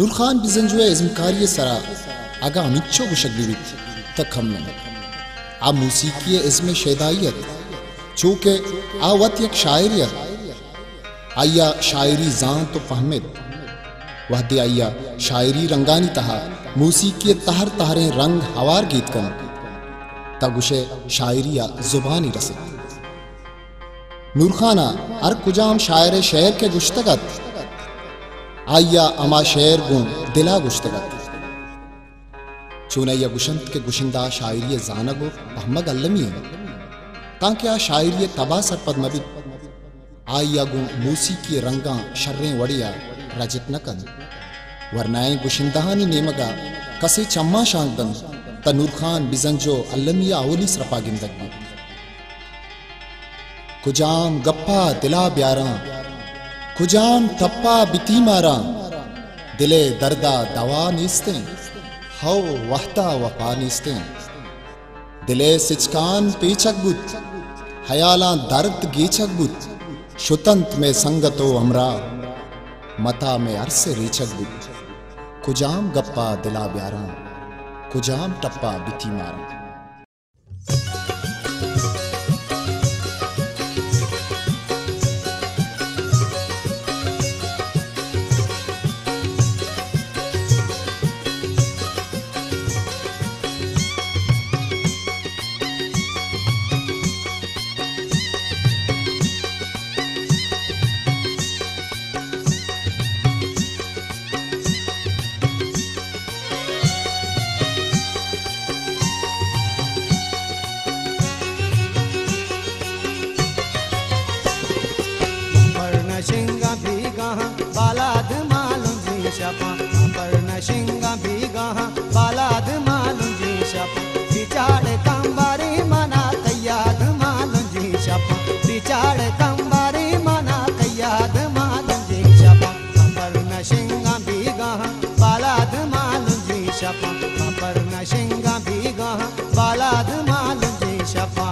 नूर खान बिजंजुए इज़मकारी सरा आगा मिच्चो गुशक बिबित तक हमने आ मूसीकी इज़्म शेदायत चूँकि आ वत एक शायरियत आया शायरी जान तो फहमिद वहदे आया शायरी रंगानी तहा मूसीकी तहर तहरे रंग हवार गीत कन तगुशे शायरिया जुबानी रसे नूर खाना अर कुजाम शायर शेर के गुश्तगत आया अमा शेर गुण दिला गुश्तगत चुनैया गुशंत के गुशिंदा शायरी जानगो अहमद अल्लमी ताकि आ शायरी तबा सरपद मबी आया गुण मूसी की रंगा शर्रें वड़िया रजित नकन वरनाए गुशिंदाहानी नेमगा कसे चम्मा शांगदन त नूर खान बिजंजो अल्लमिया ओली सरपा गिंदगी कुजाम गप्पा दिला ब्यारा कुजाम टप्पा बिती मारा दिले दर्दा दवा नीस्ते हौ वहता वफा नीस्ते दिले सिचकान पेचक बुत हयाला दर्द गेचक बुत शुतंत में संगतो हमरा मता में अरसे रेचक बुत कुजाम गप्पा दिला ब्यारा कुजाम टप्पा बिती मारा। बालाद मालूम जी शपा पर नशिंगा भीगा बालाद मालूम जी शपा बिचारे कंबारी मना कैयाद मालूम जी शपा बिचारे कंबारी मना कैयाद मालूम जी शपा पर नशिंगा भीगा बालाद मालूम जी शपा पर नशिंगा भीगा बालाद मालूम जी शपा।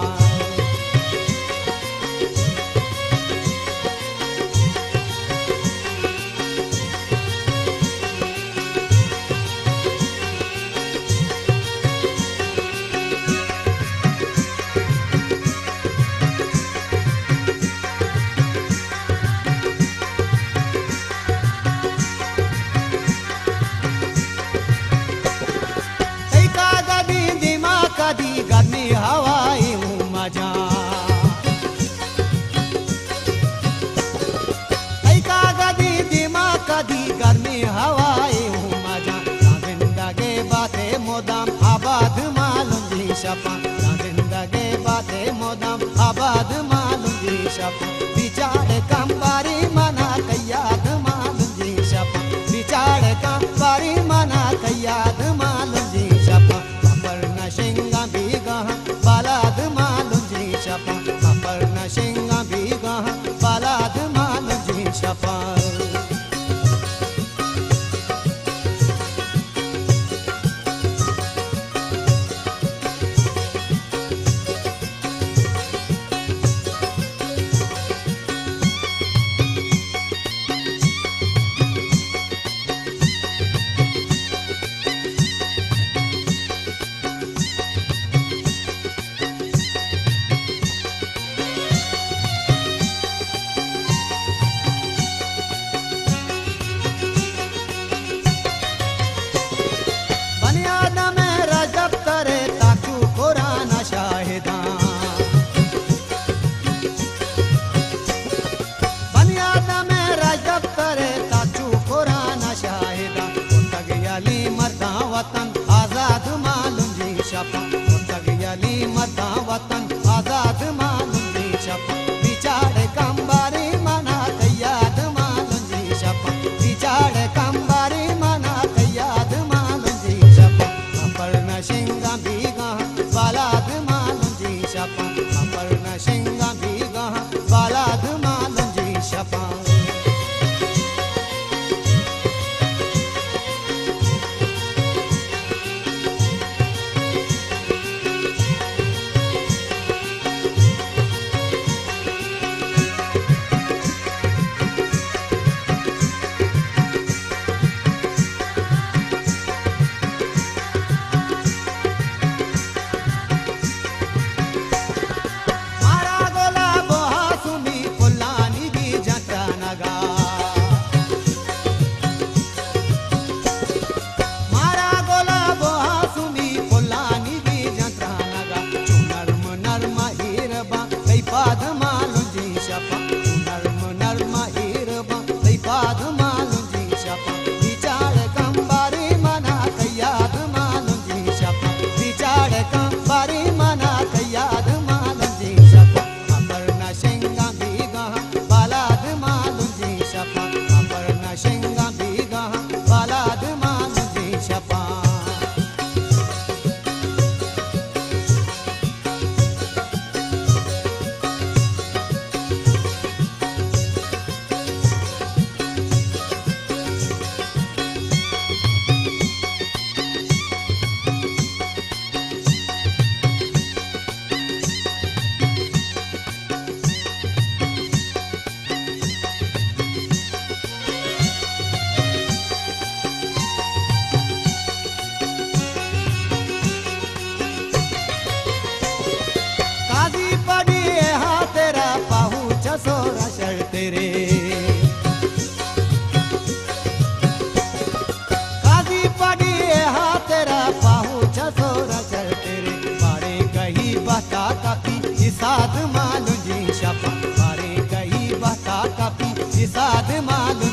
बालाद मालूं जी छापा बारे कई बता कपी जिसाद मालूं